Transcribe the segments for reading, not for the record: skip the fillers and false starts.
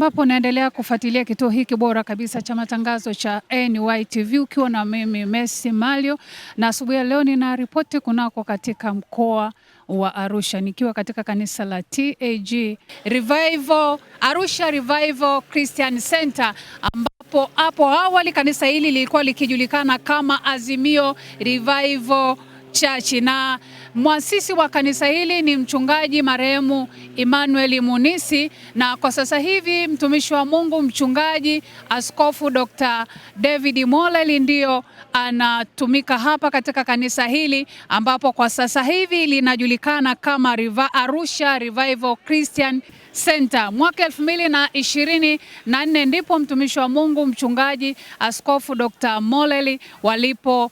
ambapo naendelea kufuatilia kituo hiki bora kabisa cha matangazo cha NYTV ukiwa na mimi Messi Malio, na asubuhi ya leo nina ripoti kunako katika mkoa wa Arusha nikiwa katika kanisa la TAG Revival, Arusha Revival Christian Center, ambapo hapo awali kanisa hili lilikuwa likijulikana kama Azimio Revival Church, na mwasisi wa kanisa hili ni mchungaji marehemu Emmanuel Munisi, na kwa sasa hivi mtumishi wa Mungu mchungaji Askofu Dr. David Moleli ndio anatumika hapa katika kanisa hili, ambapo kwa sasa hivi linajulikana kama Arusha Revival Christian Center. Mwaka 2024 ndipo mtumishi wa Mungu mchungaji Askofu Dr. Moleli walipo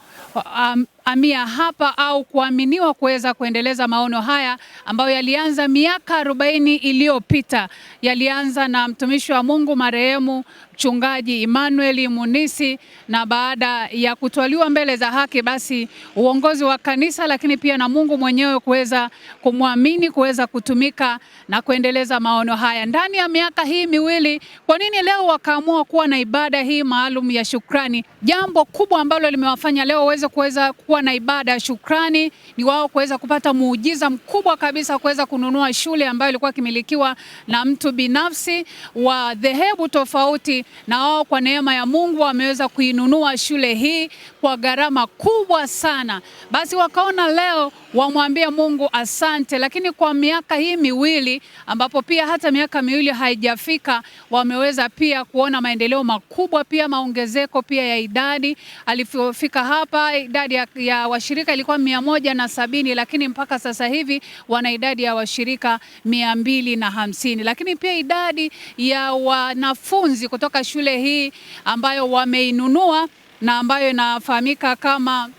amia hapa au kuaminiwa kuweza kuendeleza maono haya ambayo yalianza miaka 40 iliyopita. Yalianza na mtumishi wa Mungu marehemu mchungaji Emmanuel Munisi, na baada ya kutwaliwa mbele za haki, basi uongozi wa kanisa lakini pia na Mungu mwenyewe kuweza kumwamini kuweza kutumika na kuendeleza maono haya. Ndani ya miaka hii miwili, kwa nini leo wakaamua kuwa na ibada hii maalum ya shukrani? Jambo kubwa ambalo limewafanya leo kuweza kuwa na ibada ya shukrani ni wao kuweza kupata muujiza mkubwa kabisa, kuweza kununua shule ambayo ilikuwa kimilikiwa na mtu binafsi wa dhehebu tofauti, na wao kwa neema ya Mungu wameweza kuinunua shule hii kwa gharama kubwa sana. Basi wakaona leo wamwambie Mungu asante, lakini kwa miaka hii miwili, ambapo pia hata miaka miwili haijafika, wameweza pia kuona maendeleo makubwa, pia maongezeko pia ya idadi. Alifika hapa idadi ya washirika ilikuwa 170, lakini mpaka sasa hivi wana idadi ya washirika 250. Lakini pia idadi ya wanafunzi kutoka shule hii ambayo wameinunua na ambayo inafahamika kama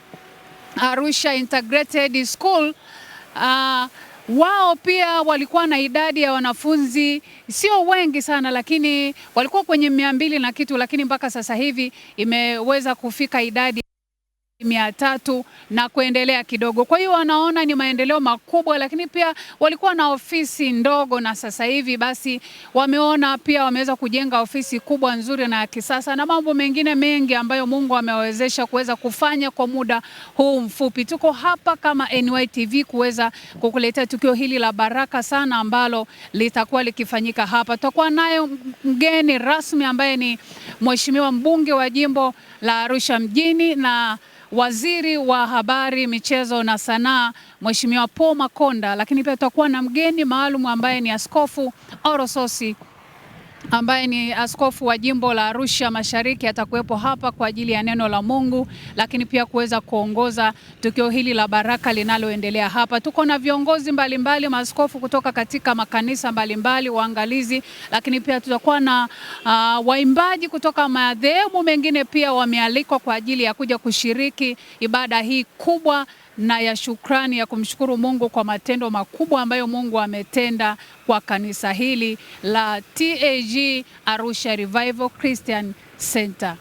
Arusha Integrated School, wao pia walikuwa na idadi ya wanafunzi sio wengi sana, lakini walikuwa kwenye 200 na kitu, lakini mpaka sasa hivi imeweza kufika idadi 300 na kuendelea kidogo. Kwa hiyo wanaona ni maendeleo makubwa, lakini pia walikuwa na ofisi ndogo, na sasa hivi basi wameona pia wameweza kujenga ofisi kubwa nzuri na ya kisasa na mambo mengine mengi ambayo Mungu amewawezesha kuweza kufanya kwa muda huu mfupi. Tuko hapa kama NYTV kuweza kukuletea tukio hili la baraka sana ambalo litakuwa likifanyika hapa. Tutakuwa nayo mgeni rasmi ambaye ni mheshimiwa mbunge wa jimbo la Arusha mjini na waziri wa habari, michezo na sanaa, Mheshimiwa Paul Makonda, lakini pia tutakuwa na mgeni maalum ambaye ni Askofu Orososi ambaye ni askofu wa jimbo la Arusha Mashariki. Atakuwepo hapa kwa ajili ya neno la Mungu, lakini pia kuweza kuongoza tukio hili la baraka linaloendelea hapa. Tuko na viongozi mbalimbali, maaskofu kutoka katika makanisa mbalimbali, waangalizi, lakini pia tutakuwa na waimbaji kutoka madhehebu mengine pia wamealikwa kwa ajili ya kuja kushiriki ibada hii kubwa na ya shukrani ya kumshukuru Mungu kwa matendo makubwa ambayo Mungu ametenda kwa kanisa hili la TAG Arusha Revival Christian Center.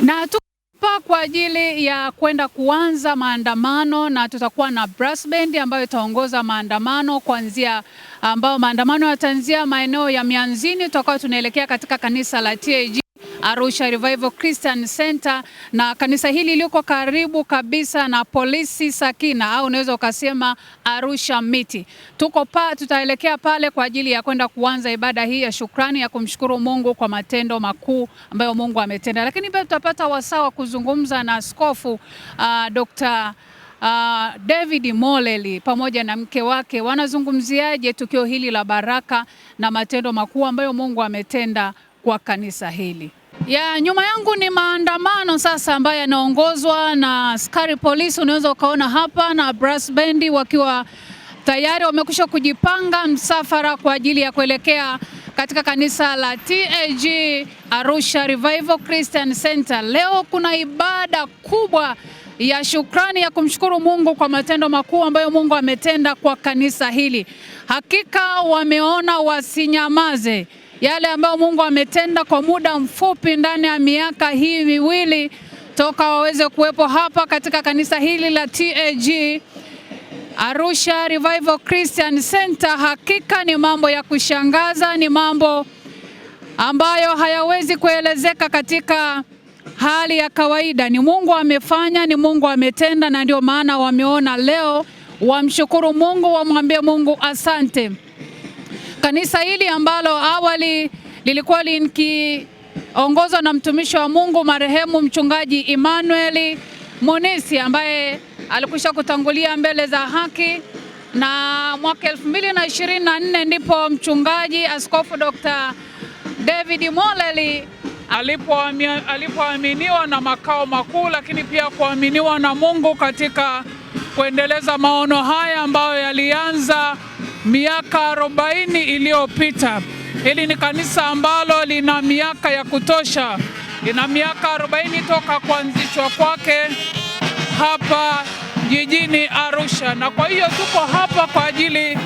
Na tuko kwa ajili ya kwenda kuanza maandamano, na tutakuwa na brass band ambayo itaongoza maandamano kuanzia, ambao maandamano yataanzia maeneo ya Mianzini, tutakuwa tunaelekea katika kanisa la TAG Arusha Revival Christian Center, na kanisa hili liko karibu kabisa na polisi Sakina, au unaweza ukasema Arusha Miti. Tutaelekea pale kwa ajili ya kwenda kuanza ibada hii ya shukrani ya kumshukuru Mungu kwa matendo makuu ambayo Mungu ametenda. Lakini pia tutapata wasaa wa kuzungumza na Askofu Dr. David Moleli pamoja na mke wake, wanazungumziaje tukio hili la baraka na matendo makuu ambayo Mungu ametenda kwa kanisa hili. Ya nyuma yangu ni maandamano sasa ambayo yanaongozwa na askari polisi, unaweza ukaona hapa, na brass band wakiwa tayari wamekwisha kujipanga msafara kwa ajili ya kuelekea katika kanisa la TAG Arusha Revival Christian Center. Leo kuna ibada kubwa ya shukrani ya kumshukuru Mungu kwa matendo makuu ambayo Mungu ametenda kwa kanisa hili. Hakika wameona wasinyamaze yale ambayo Mungu ametenda kwa muda mfupi ndani ya miaka hii miwili toka waweze kuwepo hapa katika kanisa hili la TAG Arusha Revival Christian Center. Hakika ni mambo ya kushangaza, ni mambo ambayo hayawezi kuelezeka katika hali ya kawaida. Ni Mungu amefanya, ni Mungu ametenda, na ndio maana wameona leo wamshukuru Mungu, wamwambie Mungu asante. Kanisa hili ambalo awali lilikuwa likiongozwa na mtumishi wa Mungu marehemu mchungaji Emmanuel Munisi, ambaye alikwisha kutangulia mbele za haki, na mwaka 2024 ndipo mchungaji Askofu Dr. David Moleli alipoaminiwa na makao makuu, lakini pia kuaminiwa na Mungu katika kuendeleza maono haya ambayo yalianza miaka 40 iliyopita. Hili ni kanisa ambalo lina miaka ya kutosha, lina miaka 40 toka kuanzishwa kwake hapa jijini Arusha, na kwa hiyo tuko hapa kwa ajili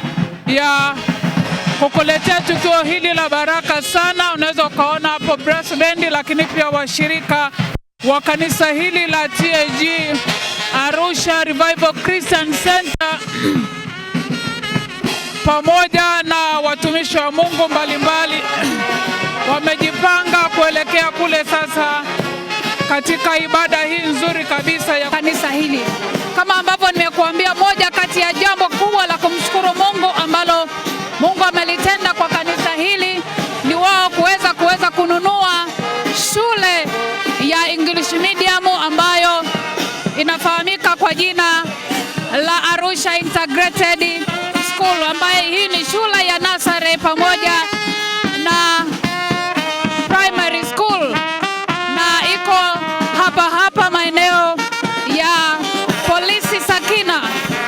ya kukuletea tukio hili la baraka sana. Unaweza ukaona hapo brass band, lakini pia washirika wa kanisa hili la TAG Arusha Revival Christian Center pamoja na watumishi wa Mungu mbalimbali wamejipanga kuelekea kule sasa katika ibada hii nzuri kabisa ya kanisa hili. Kama ambavyo nimekuambia, moja kati ya jambo kubwa la kumshukuru Mungu ambalo Mungu amelitenda kwa kanisa hili ni wao kuweza kununua shule ya English medium ambayo inafahamika kwa jina la Arusha Integrated School, ambaye hii ni shule ya nursery pamoja na primary school, na iko hapa maeneo ya Polisi Sakina,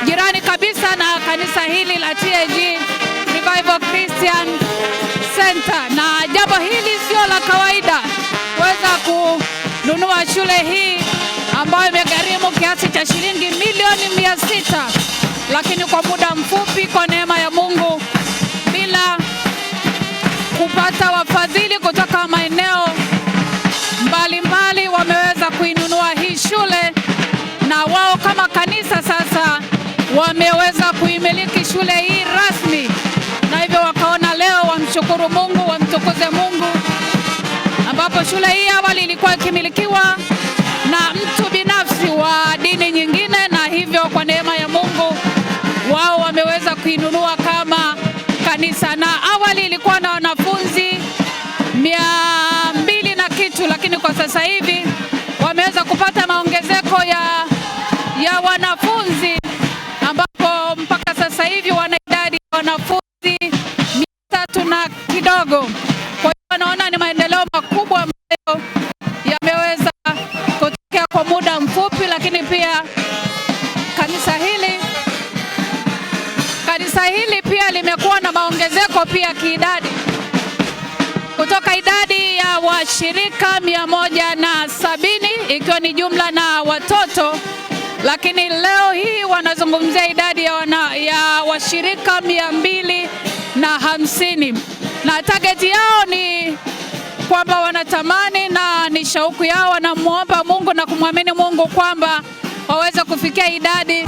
jirani kabisa na kanisa hili la TAG Revival Christian Center. Na jambo hili sio la kawaida kuweza kununua shule hii ambayo imegharimu kiasi cha shilingi milioni 600, lakini kwa muda mfupi, kwa neema ya Mungu, bila kupata wafadhili kutoka maeneo mbalimbali, wameweza kuinunua hii shule, na wao kama kanisa sasa wameweza kuimiliki shule hii rasmi, na hivyo wakaona leo wamshukuru Mungu, wamtukuze Mungu, ambapo shule hii awali ilikuwa ikimilikiwa na mtu binafsi wa dini nyingine, na hivyo kwa neema ya Mungu wao wameweza kuinunua kama kanisa. Na awali ilikuwa na wanafunzi 200 na kitu, lakini kwa sasa hivi wameweza kupata maongezeko ya wanafunzi, ambapo mpaka sasa hivi wana idadi ya wanafunzi 300 na kidogo. Kwa hiyo wanaona ni maendeleo makubwa ambayo yameweza kutokea kwa muda mfupi, lakini pia kanisa hili pia limekuwa na maongezeko pia kiidadi, kutoka idadi ya washirika 170 ikiwa ni jumla na watoto, lakini leo hii wanazungumzia idadi ya washirika 250, na target yao ni kwamba wanatamani na ni shauku yao, wanamuomba Mungu na kumwamini Mungu kwamba waweze kufikia idadi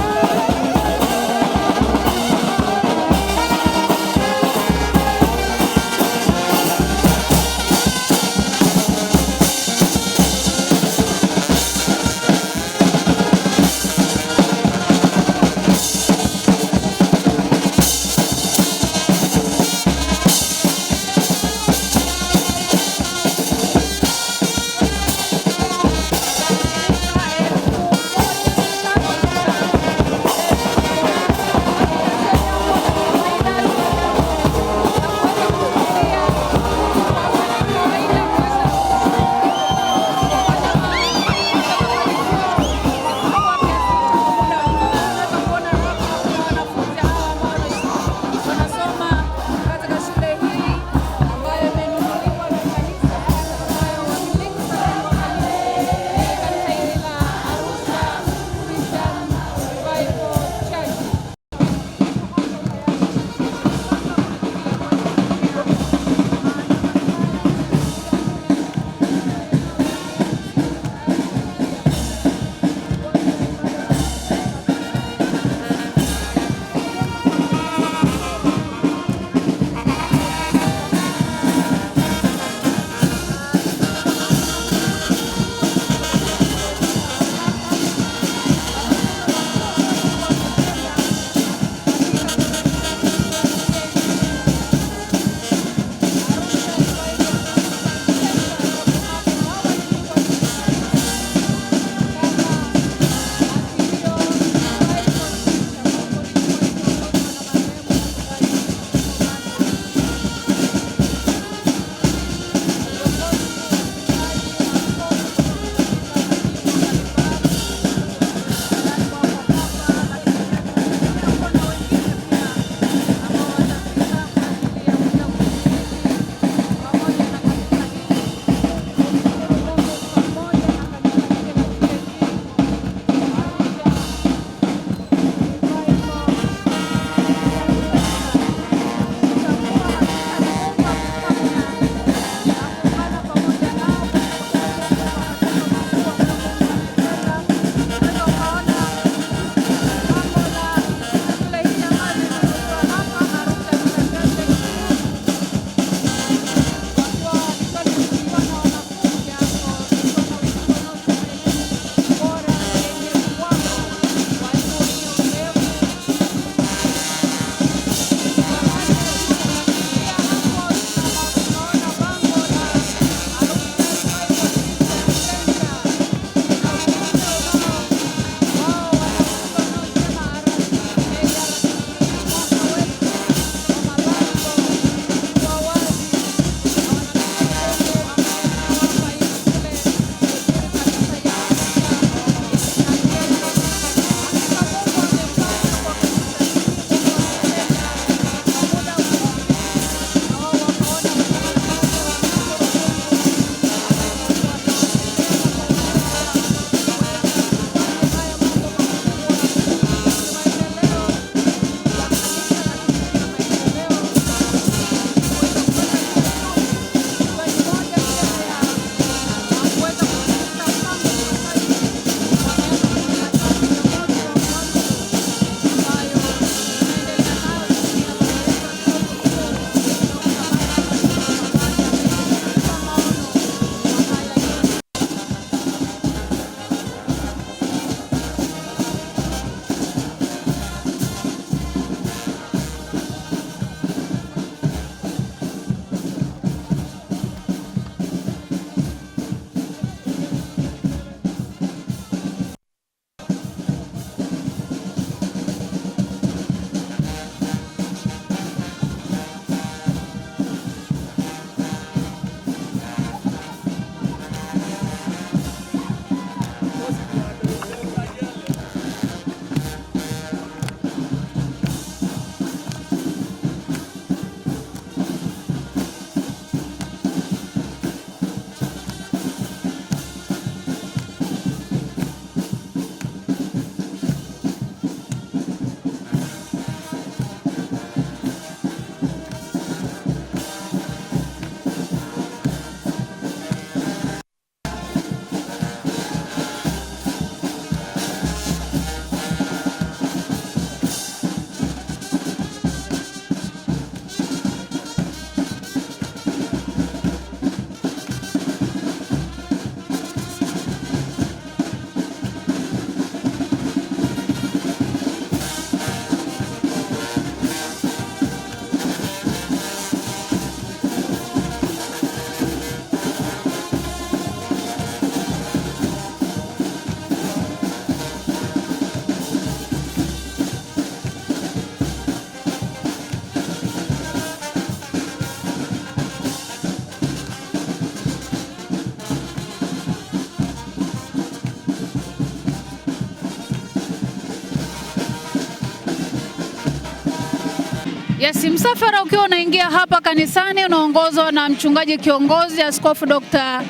Yes, msafara ukiwa unaingia hapa kanisani unaongozwa na mchungaji kiongozi Askofu Dr.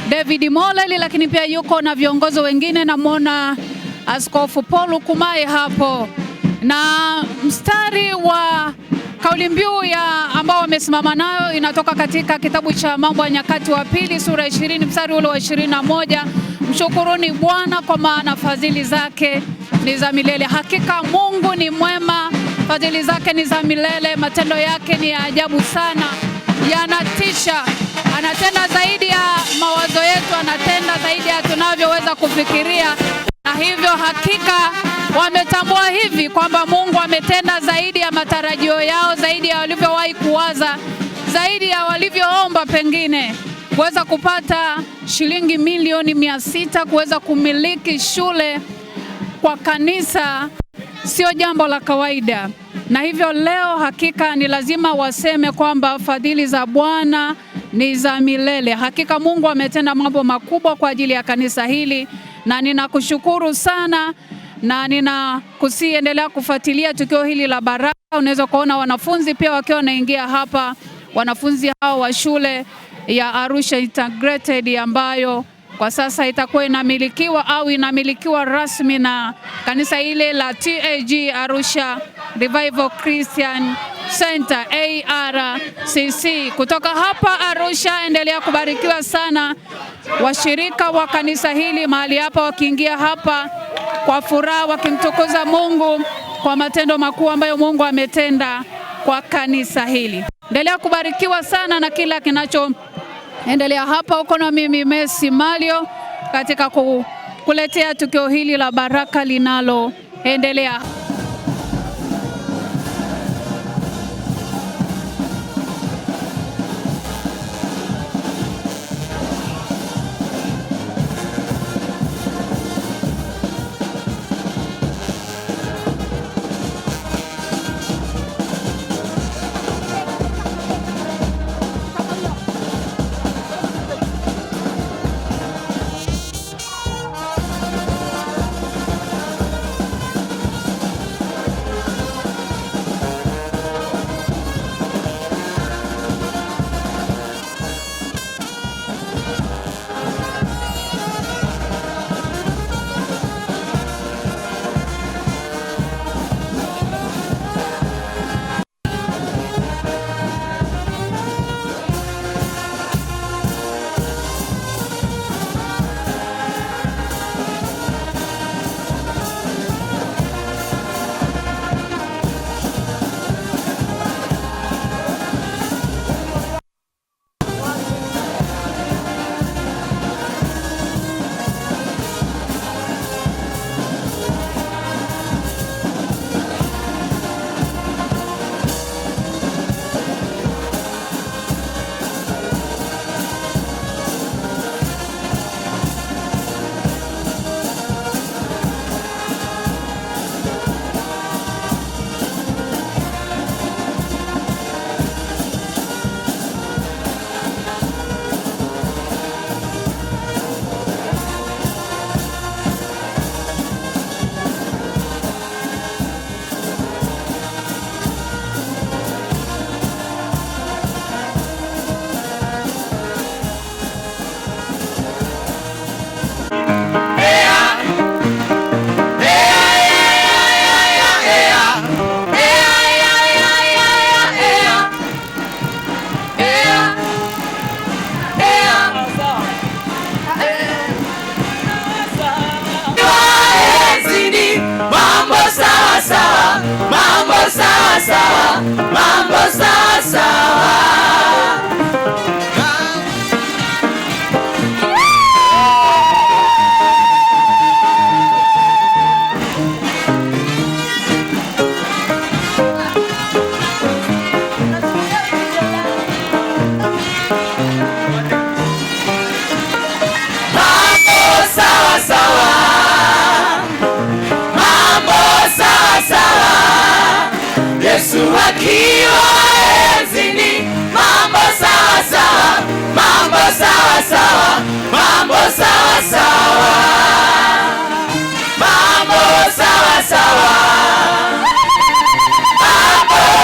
David Moleli, lakini pia yuko na viongozi wengine, namwona Askofu Paul Kumae hapo, na mstari wa kauli mbiu ya ambao wamesimama nayo inatoka katika kitabu cha Mambo ya Nyakati wa Pili sura 20 mstari ule wa 21. Mshukuruni Bwana kwa maana fadhili zake ni za milele. Hakika Mungu ni mwema, fadhili zake ni za milele, matendo yake ni ya ajabu sana, yanatisha. Anatenda zaidi ya mawazo yetu, anatenda zaidi ya tunavyoweza kufikiria, na hivyo hakika wametambua hivi kwamba Mungu ametenda zaidi ya matarajio yao, zaidi ya walivyowahi kuwaza, zaidi ya walivyoomba pengine. Kuweza kupata shilingi milioni 600 kuweza kumiliki shule kwa kanisa sio jambo la kawaida, na hivyo leo hakika ni lazima waseme kwamba fadhili za Bwana ni za milele. Hakika Mungu ametenda mambo makubwa kwa ajili ya kanisa hili, na ninakushukuru sana, na ninakusiendelea kufuatilia tukio hili la baraka. Unaweza kuona wanafunzi pia wakiwa wanaingia hapa, wanafunzi hao wa shule ya Arusha Integrated ambayo kwa sasa itakuwa inamilikiwa au inamilikiwa rasmi na kanisa ile la TAG Arusha Revival Christian Center ARCC. Kutoka hapa Arusha, endelea kubarikiwa sana washirika wa kanisa hili mahali hapa, wakiingia hapa kwa furaha, wakimtukuza Mungu kwa matendo makuu ambayo Mungu ametenda kwa kanisa hili. Endelea kubarikiwa sana na kila kinachoendelea hapa. Uko na mimi Messi Malio katika kuletea tukio hili la baraka linaloendelea.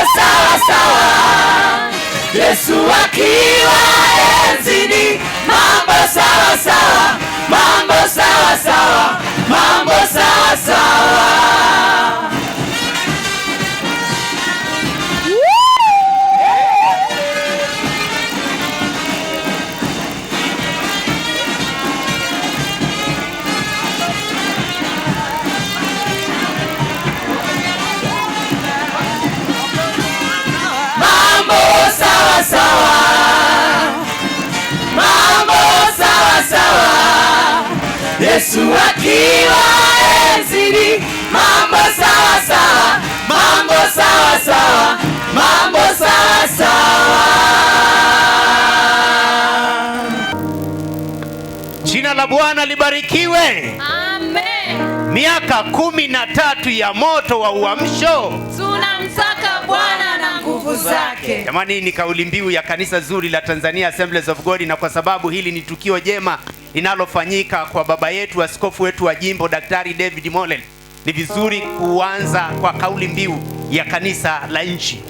Sawa sawa. Yesu akiwa enzini, mambo sawa sawa, mambo sawa sawa, mambo sawa sawa. Yesu akiwa enzini, mambo sawa sawa, mambo sawa sawa, mambo sawa sawa. Jina la Bwana libarikiwe. Amen. Miaka 13 ya moto wa uamsho. Tunamtaka Bwana na nguvu zake. Jamani, ni kauli mbiu ya kanisa zuri la Tanzania Assemblies of God, na kwa sababu hili ni tukio jema linalofanyika kwa baba yetu, askofu wetu wa jimbo Daktari David Mollel, ni vizuri kuanza kwa kauli mbiu ya kanisa la nchi.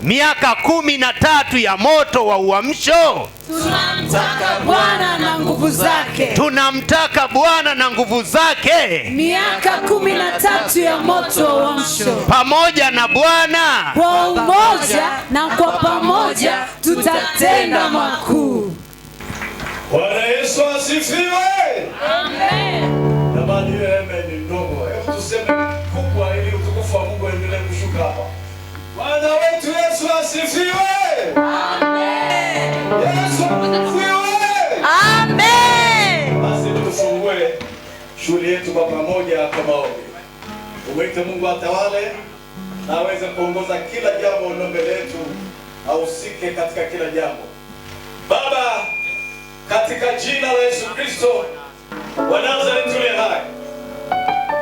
Miaka 13 ya moto wa uamsho. Tunamtaka Bwana na nguvu zake. Tunamtaka Bwana na nguvu zake. Miaka 13 ya moto wa uamsho. Pamoja na Bwana, kwa umoja na kwa pamoja tutatenda makuu. Bwana Yesu asifiwe. Amen. Jamani, amen ni ndogo. Hebu tuseme kubwa ili utukufu wa Mungu endelee kushuka hapa. Bwana wetu Yesu asifiwe. Amen. Yesu asifiwe. Amen. Basi tufungue shughuli yetu kwa pamoja kwa maombi. Tumwite Mungu atawale na aweze kuongoza kila jambo lilo mbele yetu, ahusike katika kila jambo. Baba, katika jina la Yesu Kristo wa Nazareti tule hai,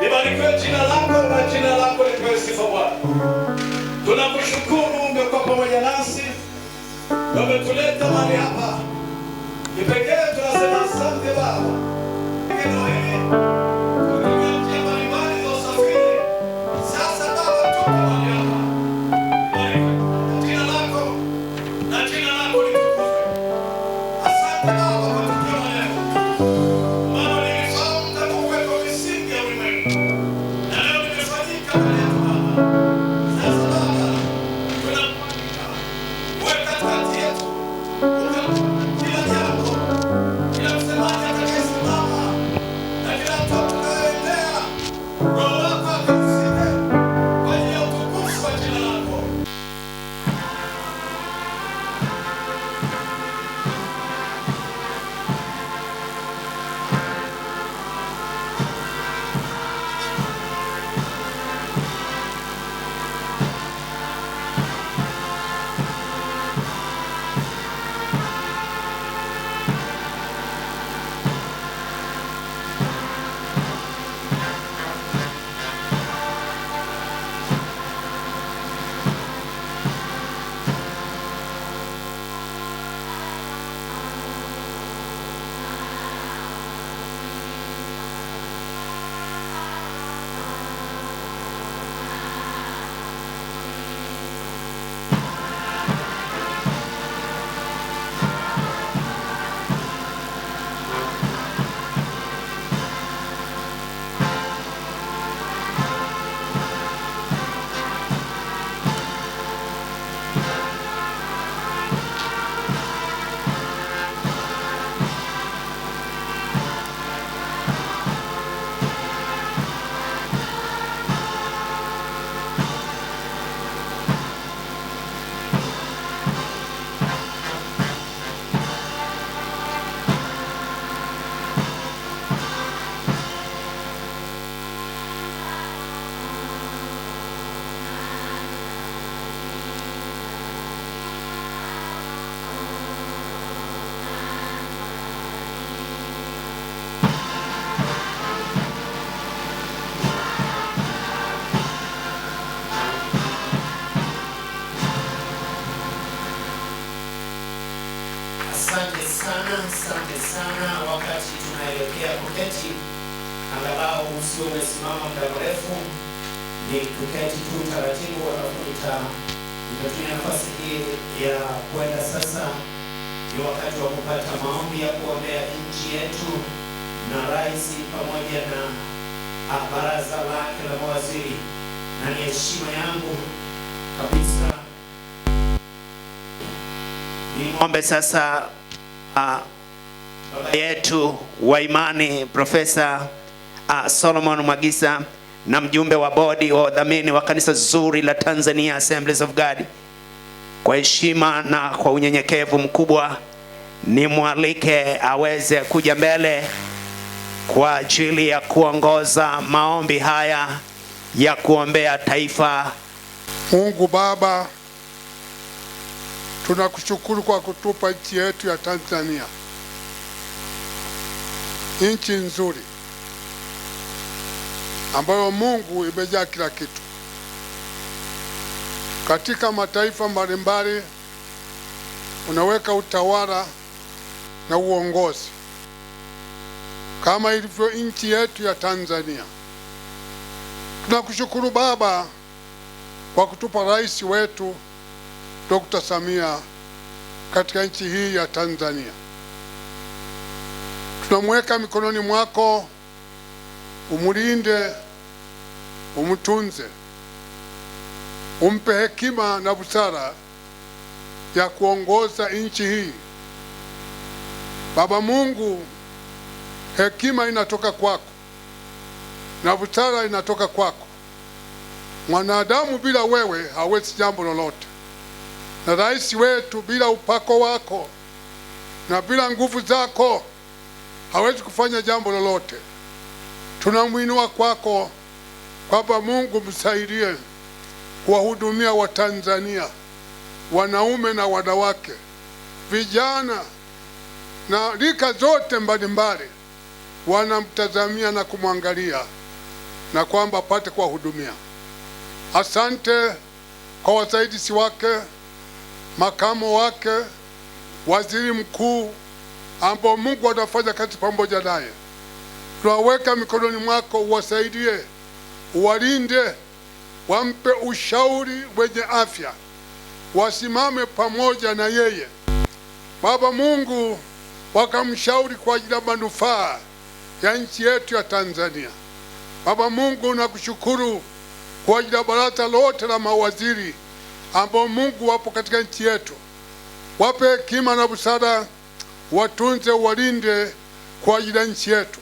libarikiwe jina lako na jina lako lipewe sifa Bwana. Tunakushukuru umekuwa pamoja nasi, umetuleta mahali hapa. Kipekee tunasema asante Baba. Neno hili kutumia njia mbalimbali za usafiri. Sasa Baba tuko mahali hapa. Libarikiwe jina lako na jina lako litukuzwe. Asante Baba kwa tukio la leo. Maana nilifahamu tangu kuwekwa misingi ya ulimwengu, na leo limefanyika mbele yetu Baba. Sasa Baba tunakualika uwe katikati yetu, kila jambo, kila msemaji atakayesimama na kila mtu atakayeendea, Roho wako akahusike kwa ajili ya utukufu wa jina lako. Asante sana. Wakati tunaelekea kuketi, angalau usio umesimama muda mrefu, ni kuketi tu taratibu, alafu Nitatumia nafasi hii ya kwenda sasa, ni wakati wa kupata maombi ya kuombea nchi yetu na rais pamoja na baraza lake la mawaziri, na ni heshima yangu kabisa niombe sasa baba yetu wa imani Profesa Solomon Magisa na mjumbe wa bodi wa udhamini wa kanisa zuri la Tanzania Assemblies of God, kwa heshima na kwa unyenyekevu mkubwa nimwalike aweze kuja mbele kwa ajili ya kuongoza maombi haya ya kuombea taifa. Mungu Baba, tunakushukuru kwa kutupa nchi yetu ya Tanzania, nchi nzuri ambayo Mungu imejaa kila kitu. Katika mataifa mbalimbali unaweka utawala na uongozi, kama ilivyo nchi yetu ya Tanzania. Tunakushukuru Baba kwa kutupa rais wetu Dr. Samia katika nchi hii ya Tanzania. Tunamweka mikononi mwako, umulinde, umtunze, umpe hekima na busara ya kuongoza nchi hii. Baba Mungu, hekima inatoka kwako na busara inatoka kwako. Mwanadamu bila wewe hawezi jambo lolote, na rais wetu bila upako wako na bila nguvu zako hawezi kufanya jambo lolote. Tunamwinua kwako Baba Mungu, msaidie kuwahudumia Watanzania, wanaume na wanawake, vijana na rika zote mbalimbali wanamtazamia na kumwangalia, na kwamba apate kuwahudumia. Asante kwa wasaidizi wake, makamo wake, waziri mkuu ambao Mungu anafanya kazi pamoja naye. Tunaweka mikononi mwako, uwasaidie, uwalinde, wampe ushauri wenye afya, wasimame pamoja na yeye. Baba Mungu, wakamshauri kwa ajili ya manufaa ya nchi yetu ya Tanzania. Baba Mungu, nakushukuru kwa ajili ya baraza lote la mawaziri ambao Mungu wapo katika nchi yetu. Wape hekima na busara, watunze, walinde kwa ajili ya nchi yetu.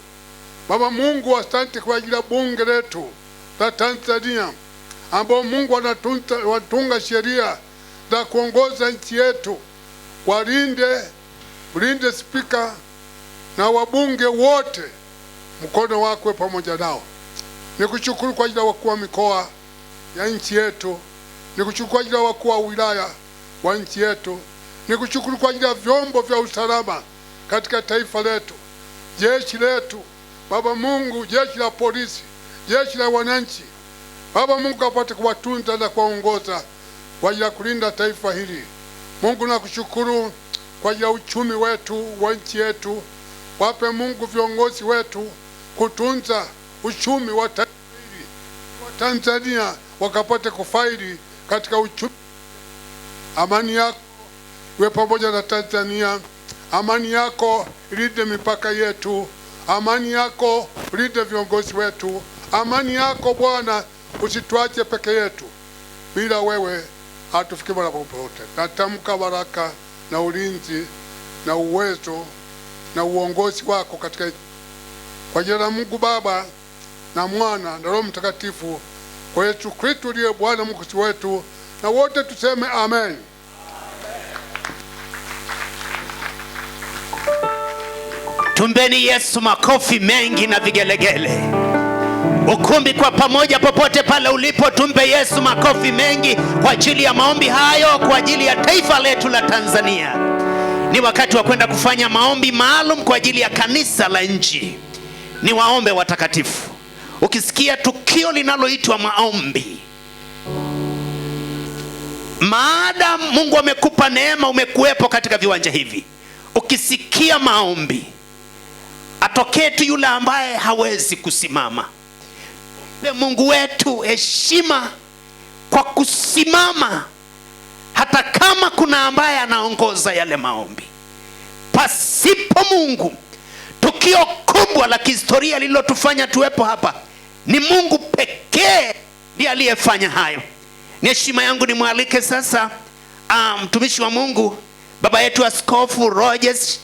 Baba Mungu, asante kwa ajili ya bunge letu la Tanzania ambao Mungu wanatunga sheria za kuongoza nchi yetu. Ulinde spika na wabunge wote, mkono wako pamoja nao. Nikushukuru kwa ajili ya wakuu wa mikoa ya nchi yetu. Nikushukuru kwa ajili ya wakuu wa wilaya wa nchi yetu. Nikushukuru kwa ajili ya vyombo vya usalama katika taifa letu, jeshi letu. Baba Mungu, jeshi la polisi, jeshi la wananchi. Baba Mungu, apate kuwatunza na kuwaongoza kwa ajili ya kulinda taifa hili. Mungu, nakushukuru kwa ajili ya uchumi wetu wa nchi yetu. Wape Mungu viongozi wetu kutunza uchumi wa taifa hili, wa Tanzania wakapate kufaidi katika uchumi. Amani yako iwe pamoja na Tanzania. Amani yako ilinde mipaka yetu. Amani yako ilinde viongozi wetu. Amani yako Bwana, usituache peke yetu. Bila wewe hatufiki mahali popote. Natamka baraka na ulinzi na uwezo na uongozi wako katika, kwa jina la Mungu Baba na Mwana na Roho Mtakatifu, kwa Yesu Kristo ndiye Bwana Mwokozi wetu, na wote tuseme amen. Tumpeni Yesu makofi mengi na vigelegele. Ukumbi kwa pamoja, popote pale ulipo, tumpe Yesu makofi mengi kwa ajili ya maombi hayo, kwa ajili ya taifa letu la Tanzania. Ni wakati wa kwenda kufanya maombi maalum kwa ajili ya kanisa la nchi. Ni waombe watakatifu. Ukisikia tukio linaloitwa maombi, maadamu Mungu amekupa neema, umekuwepo katika viwanja hivi, ukisikia maombi, atokee tu yule ambaye hawezi kusimama. Mungu wetu heshima kwa kusimama hata kama kuna ambaye anaongoza yale maombi. Pasipo Mungu, tukio kubwa la kihistoria lililotufanya tuwepo hapa, ni Mungu pekee ndiye aliyefanya hayo. Ni heshima yangu nimwalike sasa mtumishi wa Mungu, baba yetu Askofu Rogers,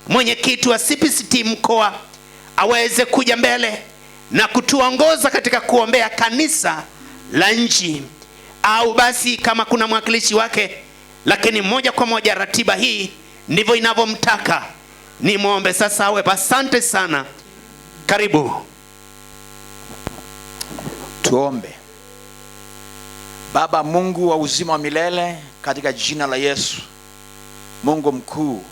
mwenyekiti wa CPCT mkoa, aweze kuja mbele na kutuongoza katika kuombea kanisa la nchi, au basi kama kuna mwakilishi wake, lakini moja kwa moja ratiba hii ndivyo inavyomtaka. Ni muombe sasa awe. Asante sana, karibu. Tuombe. Baba Mungu wa uzima wa milele, katika jina la Yesu, Mungu mkuu,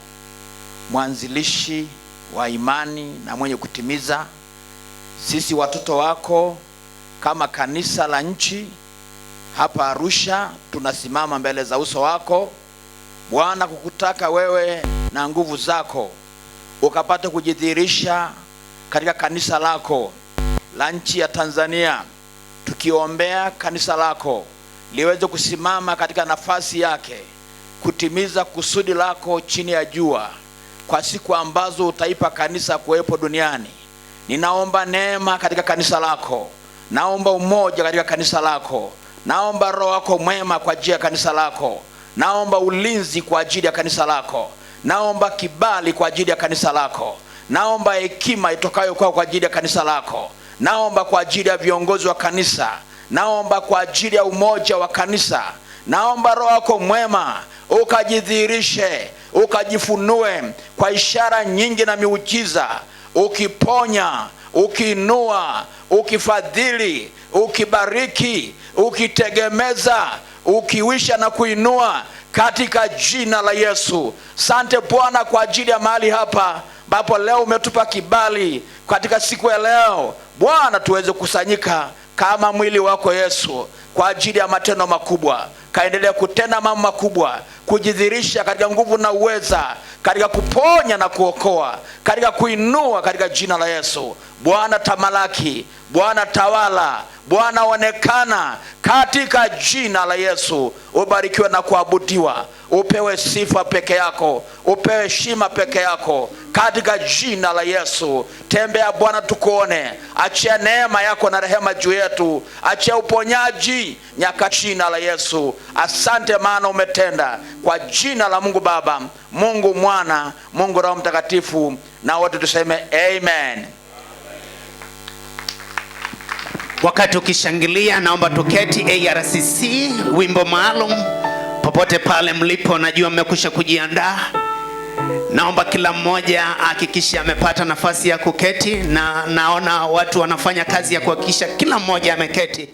mwanzilishi wa imani na mwenye kutimiza, sisi watoto wako kama kanisa la nchi hapa Arusha tunasimama mbele za uso wako Bwana, kukutaka wewe na nguvu zako ukapate kujidhihirisha katika kanisa lako la nchi ya Tanzania, tukiombea kanisa lako liweze kusimama katika nafasi yake kutimiza kusudi lako chini ya jua kwa siku ambazo utaipa kanisa kuwepo duniani. Ninaomba neema katika kanisa lako, naomba umoja katika kanisa lako, naomba Roho wako mwema kwa ajili ya kanisa lako, naomba ulinzi kwa ajili ya kanisa lako, naomba kibali kwa ajili ya kanisa lako, naomba hekima itokayo kwa ajili ya kanisa lako, naomba kwa ajili ya viongozi wa kanisa, naomba kwa ajili ya umoja wa kanisa, naomba Roho wako mwema ukajidhihirishe, ukajifunue kwa ishara nyingi na miujiza, ukiponya, ukiinua, ukifadhili, ukibariki, ukitegemeza, ukiwisha na kuinua, katika jina la Yesu. Sante Bwana kwa ajili ya mahali hapa ambapo leo umetupa kibali katika siku ya leo Bwana, tuweze kusanyika kama mwili wako Yesu kwa ajili ya matendo makubwa. Kaendelea kutenda mambo makubwa, kujidhihirisha katika nguvu na uweza, katika kuponya na kuokoa, katika kuinua, katika jina la Yesu. Bwana tamalaki, Bwana tawala, Bwana onekana katika jina la Yesu. Ubarikiwe na kuabudiwa, upewe sifa peke yako, upewe heshima peke yako katika jina la Yesu. Tembea Bwana tukuone, achia neema yako na rehema juu yetu, achia uponyaji nyaka jina la Yesu. Asante maana umetenda, kwa jina la Mungu Baba, Mungu Mwana, Mungu Roho Mtakatifu, na wote tuseme amen. Wakati ukishangilia, naomba tuketi. ARCC, wimbo maalum. Popote pale mlipo, najua mmekwisha kujiandaa. Naomba kila mmoja hakikishe amepata nafasi ya kuketi, na naona watu wanafanya kazi ya kuhakikisha kila mmoja ameketi.